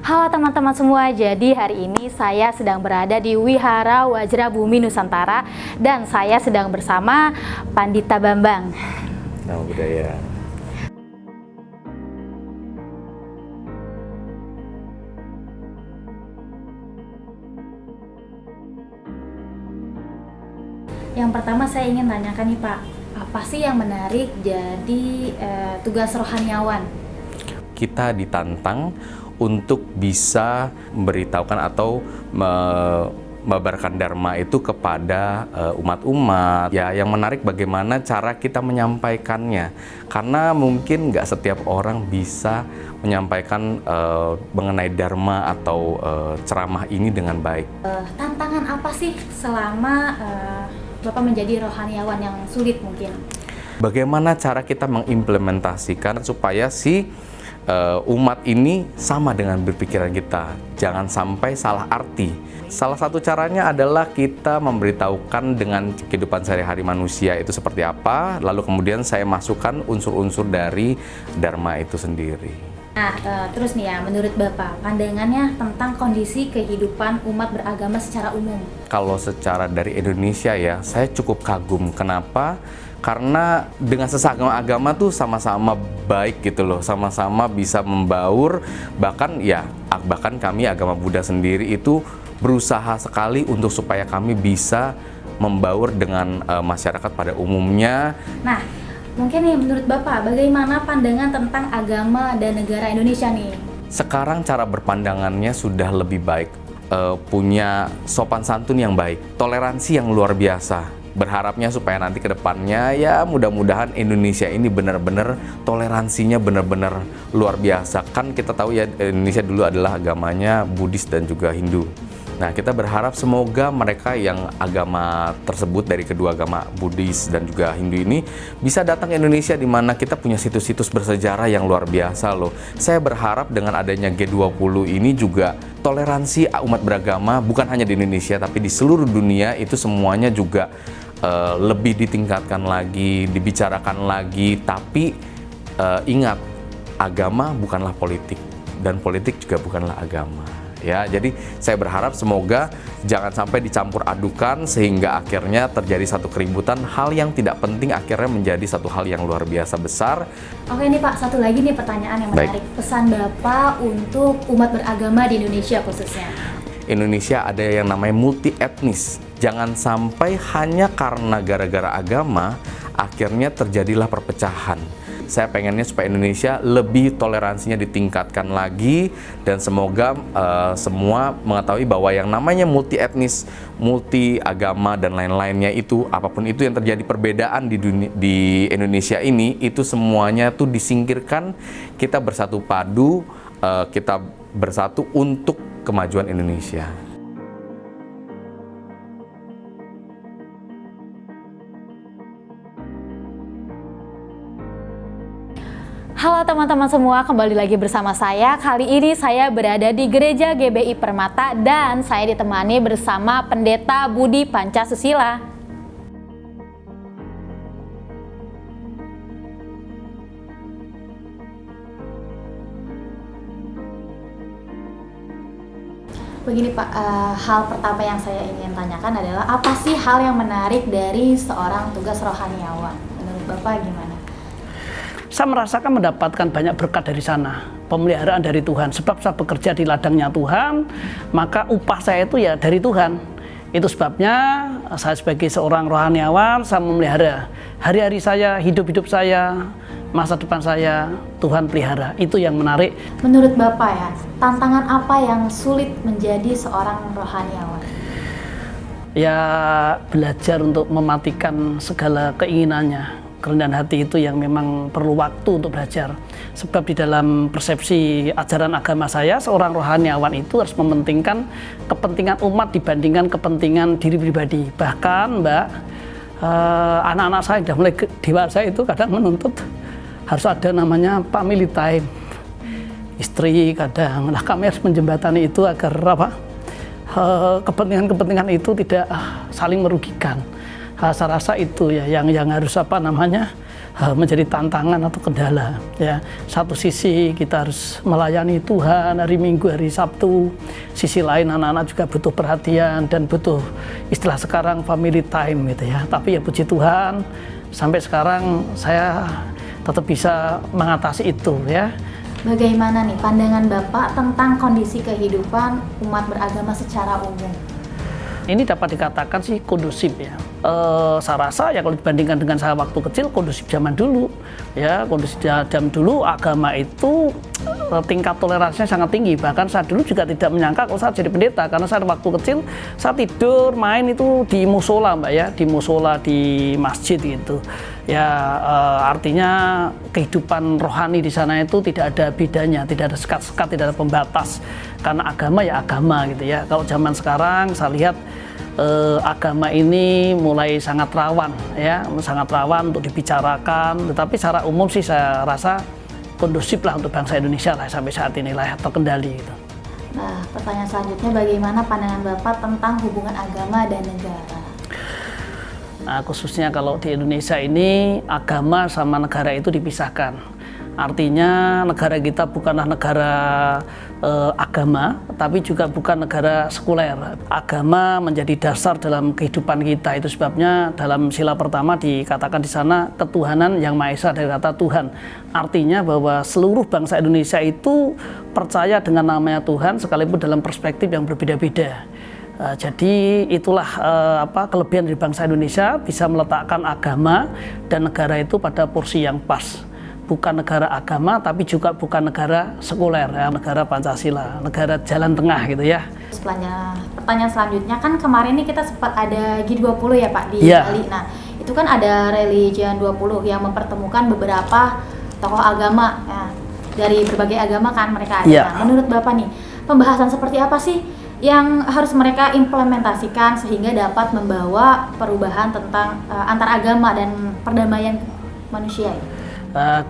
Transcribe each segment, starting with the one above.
Halo teman-teman semua, jadi hari ini saya sedang berada di Wihara Wajra Bumi Nusantara dan saya sedang bersama Pandita Bambang. Nama budaya. Yang pertama saya ingin tanyakan nih Pak, apa sih yang menarik jadi tugas rohaniawan? Kita ditantang untuk bisa memberitahukan atau menebarkan dharma itu kepada umat-umat. Ya, yang menarik bagaimana cara kita menyampaikannya. Karena mungkin nggak setiap orang bisa menyampaikan mengenai dharma atau ceramah ini dengan baik. Tantangan apa sih selama Bapak menjadi rohaniawan yang sulit mungkin? Bagaimana cara kita mengimplementasikan supaya umat ini sama dengan berpikiran kita, jangan sampai salah arti. Salah satu caranya adalah kita memberitahukan dengan kehidupan sehari-hari manusia itu seperti apa, lalu kemudian saya masukkan unsur-unsur dari dharma itu sendiri. Nah, terus nih ya, menurut Bapak, pandangannya tentang kondisi kehidupan umat beragama secara umum. Kalau secara dari Indonesia ya, saya cukup kagum. Kenapa? Karena dengan sesama agama tuh sama-sama baik gitu loh, sama-sama bisa membaur, bahkan kami agama Buddha sendiri itu berusaha sekali untuk supaya kami bisa membaur dengan masyarakat pada umumnya. Nah, mungkin nih menurut Bapak, bagaimana pandangan tentang agama dan negara Indonesia nih? Sekarang cara berpandangannya sudah lebih baik, punya sopan santun yang baik, toleransi yang luar biasa. Berharapnya supaya nanti ke depannya ya mudah-mudahan Indonesia ini benar-benar toleransinya benar-benar luar biasa. Kan kita tahu ya Indonesia dulu adalah agamanya Buddhis dan juga Hindu. Nah, kita berharap semoga mereka yang agama tersebut dari kedua agama Buddhis dan juga Hindu ini bisa datang ke Indonesia di mana kita punya situs-situs bersejarah yang luar biasa loh. Saya berharap dengan adanya G20 ini juga toleransi umat beragama bukan hanya di Indonesia tapi di seluruh dunia itu semuanya juga lebih ditingkatkan lagi, dibicarakan lagi, tapi ingat, agama bukanlah politik dan politik juga bukanlah agama. Ya, jadi saya berharap semoga jangan sampai dicampur adukan sehingga akhirnya terjadi satu keributan, hal yang tidak penting akhirnya menjadi satu hal yang luar biasa besar. Oke nih Pak, satu lagi nih pertanyaan yang menarik. Pesan Bapak untuk umat beragama di Indonesia khususnya. Indonesia ada yang namanya multi etnis. Jangan sampai hanya karena gara-gara agama akhirnya terjadilah perpecahan. Saya pengennya supaya Indonesia lebih toleransinya ditingkatkan lagi dan semoga semua mengetahui bahwa yang namanya multi etnis, multi agama dan lain-lainnya itu apapun itu yang terjadi perbedaan di Indonesia ini itu semuanya tuh disingkirkan, kita bersatu padu, kita bersatu untuk kemajuan Indonesia. Halo teman-teman semua, kembali lagi bersama saya. Kali ini saya berada di Gereja GBI Permata dan saya ditemani bersama Pendeta Budi Pancasusila. Begini Pak, hal pertama yang saya ingin tanyakan adalah apa sih hal yang menarik dari seorang tugas rohaniawan? Menurut Bapak gimana? Saya merasakan mendapatkan banyak berkat dari sana, pemeliharaan dari Tuhan. Sebab saya bekerja di ladangnya Tuhan, maka upah saya itu ya dari Tuhan. Itu sebabnya saya sebagai seorang rohaniawan, saya memelihara hari-hari saya, hidup-hidup saya, masa depan saya, Tuhan pelihara. Itu yang menarik. Menurut Bapak ya, tantangan apa yang sulit menjadi seorang rohaniawan? Ya, belajar untuk mematikan segala keinginannya. Kerendahan hati itu yang memang perlu waktu untuk belajar. Sebab di dalam persepsi ajaran agama saya, seorang rohaniawan itu harus mementingkan kepentingan umat dibandingkan kepentingan diri pribadi. Bahkan Mbak, anak-anak saya sudah mulai dewasa itu kadang menuntut harus ada namanya family time. Istri kadang, kami harus menjembatani itu agar kepentingan-kepentingan itu tidak saling merugikan. Saya rasa itu ya yang harus menjadi tantangan atau kendala ya. Satu sisi kita harus melayani Tuhan hari Minggu, hari Sabtu, sisi lain anak-anak juga butuh perhatian dan butuh istilah sekarang family time gitu ya. Tapi ya puji Tuhan sampai sekarang saya tetap bisa mengatasi itu ya. Bagaimana nih pandangan Bapak tentang kondisi kehidupan umat beragama secara umum? Ini dapat dikatakan sih kondusif ya. Saya rasa ya kalau dibandingkan dengan saya waktu kecil, kondusif zaman dulu ya. Kondusif zaman dulu agama itu tingkat toleransinya sangat tinggi. Bahkan saya dulu juga tidak menyangka kalau saya jadi pendeta, karena saya waktu kecil saya tidur main itu di musola Mbak ya, di musola di masjid gitu ya. Artinya kehidupan rohani di sana itu tidak ada bedanya, tidak ada sekat-sekat, tidak ada pembatas, karena agama ya agama gitu ya. Kalau zaman sekarang saya lihat agama ini mulai sangat rawan ya, sangat rawan untuk dibicarakan. Tetapi secara umum sih saya rasa kondusif lah untuk bangsa Indonesia lah sampai saat ini lah, terkendali gitu. Nah, pertanyaan selanjutnya, bagaimana pandangan Bapak tentang hubungan agama dan negara? Nah, khususnya kalau di Indonesia ini agama sama negara itu dipisahkan. Artinya negara kita bukanlah negara agama, tapi juga bukan negara sekuler. Agama menjadi dasar dalam kehidupan kita. Itu sebabnya dalam sila pertama dikatakan di sana ketuhanan yang Maha Esa, dari kata Tuhan. Artinya bahwa seluruh bangsa Indonesia itu percaya dengan namanya Tuhan sekalipun dalam perspektif yang berbeda-beda. Jadi itulah kelebihan dari bangsa Indonesia, bisa meletakkan agama dan negara itu pada porsi yang pas. Bukan negara agama, tapi juga bukan negara sekuler, ya, negara Pancasila, negara jalan tengah gitu ya. Pertanyaan selanjutnya, kan kemarin ini kita sempat ada G20 ya Pak di Bali. Nah, itu kan ada Religion 20 yang mempertemukan beberapa tokoh agama ya, dari berbagai agama kan mereka ada. Nah, menurut Bapak nih, pembahasan seperti apa sih yang harus mereka implementasikan sehingga dapat membawa perubahan tentang antar agama dan perdamaian manusia ini?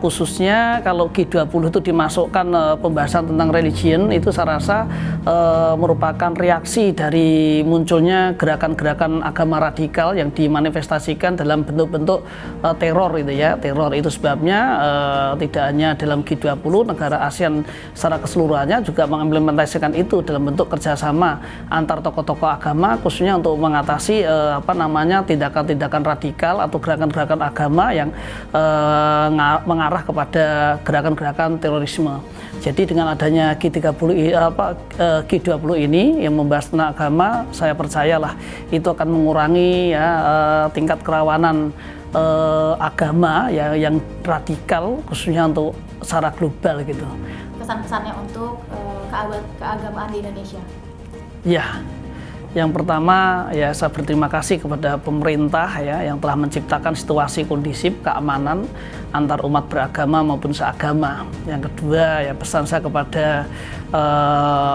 Khususnya kalau G20 itu dimasukkan pembahasan tentang religion, itu saya rasa merupakan reaksi dari munculnya gerakan-gerakan agama radikal yang dimanifestasikan dalam bentuk-bentuk teror itu ya. Teror itu sebabnya tidak hanya dalam G20, negara ASEAN secara keseluruhannya juga mengimplementasikan itu dalam bentuk kerjasama antar tokoh-tokoh agama, khususnya untuk mengatasi tindakan-tindakan radikal atau gerakan-gerakan agama yang mengarah kepada gerakan-gerakan terorisme. Jadi dengan adanya G20 ini yang membahas tentang agama, saya percayalah itu akan mengurangi tingkat kerawanan agama yang radikal, khususnya untuk secara global gitu. Pesan-pesannya untuk keagamaan di Indonesia? Ya. Yang pertama ya, saya berterima kasih kepada pemerintah ya yang telah menciptakan situasi kondisif keamanan antar umat beragama maupun seagama. Yang kedua ya, pesan saya kepada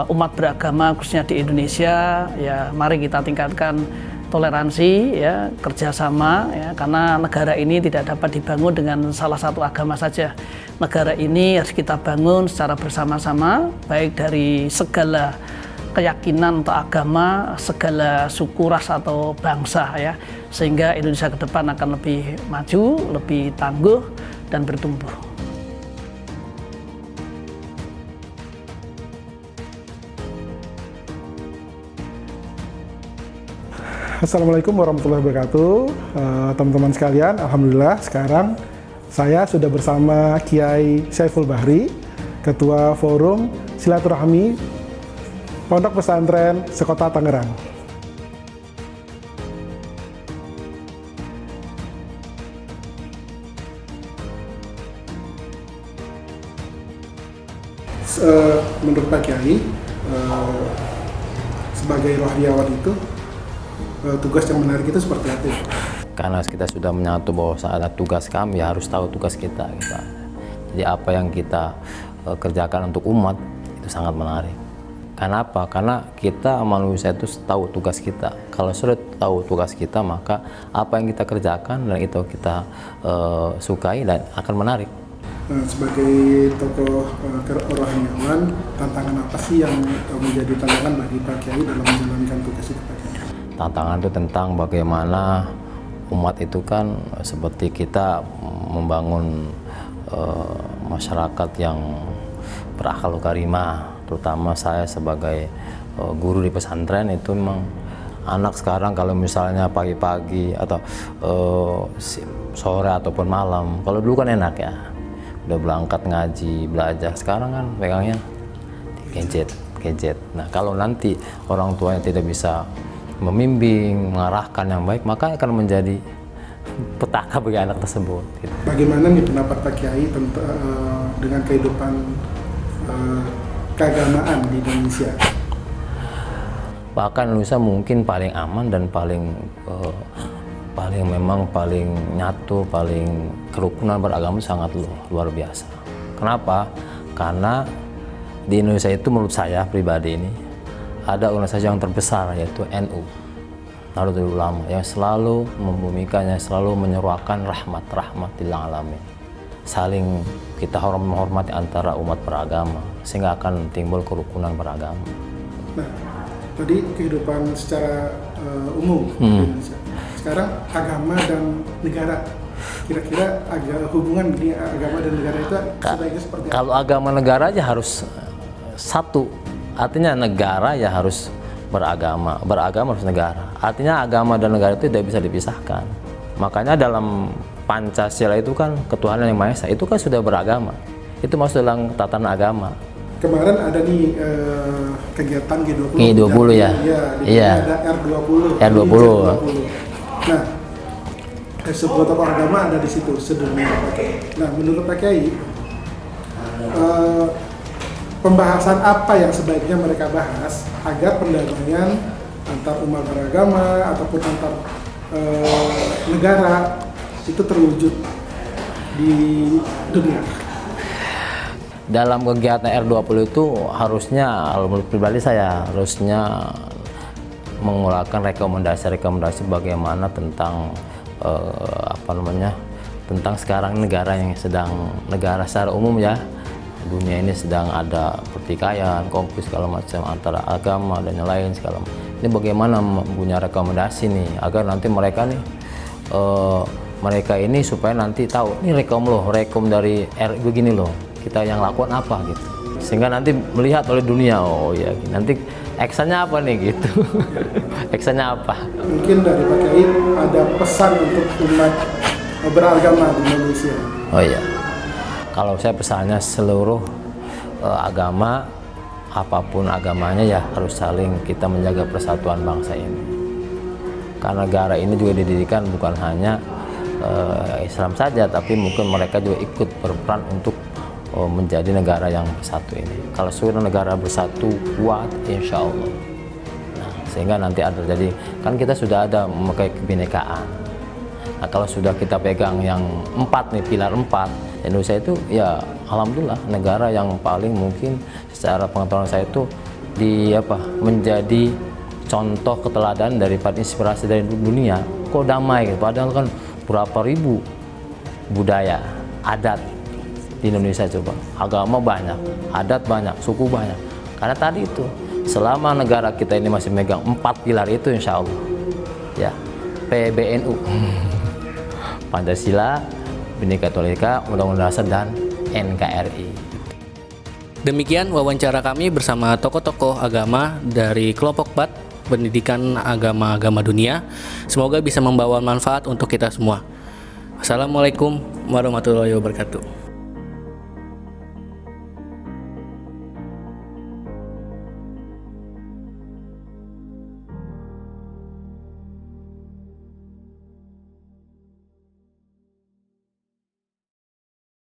umat beragama khususnya di Indonesia ya, mari kita tingkatkan toleransi ya, kerjasama ya, karena negara ini tidak dapat dibangun dengan salah satu agama saja. Negara ini harus kita bangun secara bersama-sama, baik dari segala keyakinan atau agama, segala suku, ras atau bangsa ya, sehingga Indonesia ke depan akan lebih maju, lebih tangguh dan bertumbuh. Assalamualaikum warahmatullahi wabarakatuh, teman-teman sekalian. Alhamdulillah sekarang saya sudah bersama Kiai Saiful Bahri, Ketua Forum Silaturahmi Pondok Pesantren Sekota Tangerang. Menurut Pak Kiai, sebagai rohaniawan itu tugas yang menarik itu seperti apa? Karena kita sudah menyatu bahwa saat tugas kami ya harus tahu tugas kita. Jadi apa yang kita kerjakan untuk umat itu sangat menarik. Kenapa? Karena kita manusia itu tahu tugas kita. Kalau sudah tahu tugas kita, maka apa yang kita kerjakan dan itu kita sukai dan akan menarik. Sebagai tokoh rohaniawan, tantangan apa sih yang menjadi tantangan bagi Pak Kiai dalam menjalankan tugas itu, Pak Kiai? Tantangan itu tentang bagaimana umat itu kan seperti kita membangun masyarakat yang berakhlak karimah, terutama saya sebagai guru di pesantren. Itu memang anak sekarang kalau misalnya pagi-pagi atau sore ataupun malam, kalau dulu kan enak ya, udah berangkat ngaji, belajar. Sekarang kan pegangnya gadget. Nah, kalau nanti orang tuanya tidak bisa membimbing, mengarahkan yang baik, maka akan menjadi petaka bagi anak tersebut. Gitu. Bagaimana nih pendapat Pak Kiai dengan kehidupan keagamaan di Indonesia? Bahkan Indonesia mungkin paling aman dan paling nyatu, paling kerukunan beragama sangat luar biasa. Kenapa? Karena di Indonesia itu menurut saya pribadi ini ada organisasi yang terbesar, yaitu NU, Nahdlatul Ulama, yang selalu membumikan, yang selalu menyeruakan rahmat lil alamin. Saling kita menghormati antara umat beragama, sehingga akan timbul kerukunan beragama. Nah, tadi kehidupan secara umum di Indonesia. Sekarang agama dan negara. Kira-kira hubungan di agama dan negara itu sebaiknya seperti apa? Kalau agama negara aja harus satu, artinya negara ya harus beragama harus negara. Artinya agama dan negara itu tidak bisa dipisahkan. Makanya dalam Pancasila itu kan ketuhanan yang Maha Esa, itu kan sudah beragama. Itu masuk dalam tatanan agama. Kemarin ada nih kegiatan G20. G20 ya. Iya. Ada R20. R20. Nah, sebuah tokoh agama ada di situ sedunia. Nah, menurut Pak Kiai, pembahasan apa yang sebaiknya mereka bahas agar pendamaian antar umat beragama ataupun antar negara itu terwujud di dunia? Dalam kegiatan R20 itu harusnya, menurut pribadi saya, harusnya mengeluarkan rekomendasi bagaimana tentang tentang sekarang negara secara umum ya, dunia ini sedang ada pertikaian, konflik segala macam antara agama dan yang lain segala macam. Ini bagaimana punya rekomendasi nih agar nanti mereka ini supaya nanti tahu ini rekom dari begini loh, kita yang lakukan apa gitu, sehingga nanti melihat oleh dunia, oh ya nanti actionnya apa nih gitu. Actionnya apa? Mungkin dari Pak Kiai ada pesan untuk umat beragama di Indonesia. Oh iya, kalau saya pesannya seluruh agama, apapun agamanya ya harus saling kita menjaga persatuan bangsa ini. Karena negara ini juga didirikan bukan hanya Islam saja, tapi mungkin mereka juga ikut berperan untuk menjadi negara yang bersatu ini. Kalau sudah negara bersatu kuat, insya Allah. Nah, sehingga nanti ada jadi, kan kita sudah ada memakai kebinekaan. Nah, kalau sudah kita pegang yang 4 nih, pilar 4, Indonesia itu ya alhamdulillah negara yang paling mungkin secara pengetahuan saya itu menjadi contoh keteladanan daripada inspirasi dari dunia. Kok damai gitu, padahal kan berapa ribu budaya, adat di Indonesia, coba agama banyak, adat banyak, suku banyak. Karena tadi itu selama negara kita ini masih megang 4 pilar itu, insya Allah ya, PBNU Pancasila, Bhinneka Tunggal Ika, Undang-Undang Dasar, dan NKRI. Demikian wawancara kami bersama tokoh-tokoh agama dari kelompok BAT, Pendidikan Agama-Agama Dunia. Semoga bisa membawa manfaat untuk kita semua. Assalamualaikum warahmatullahi wabarakatuh.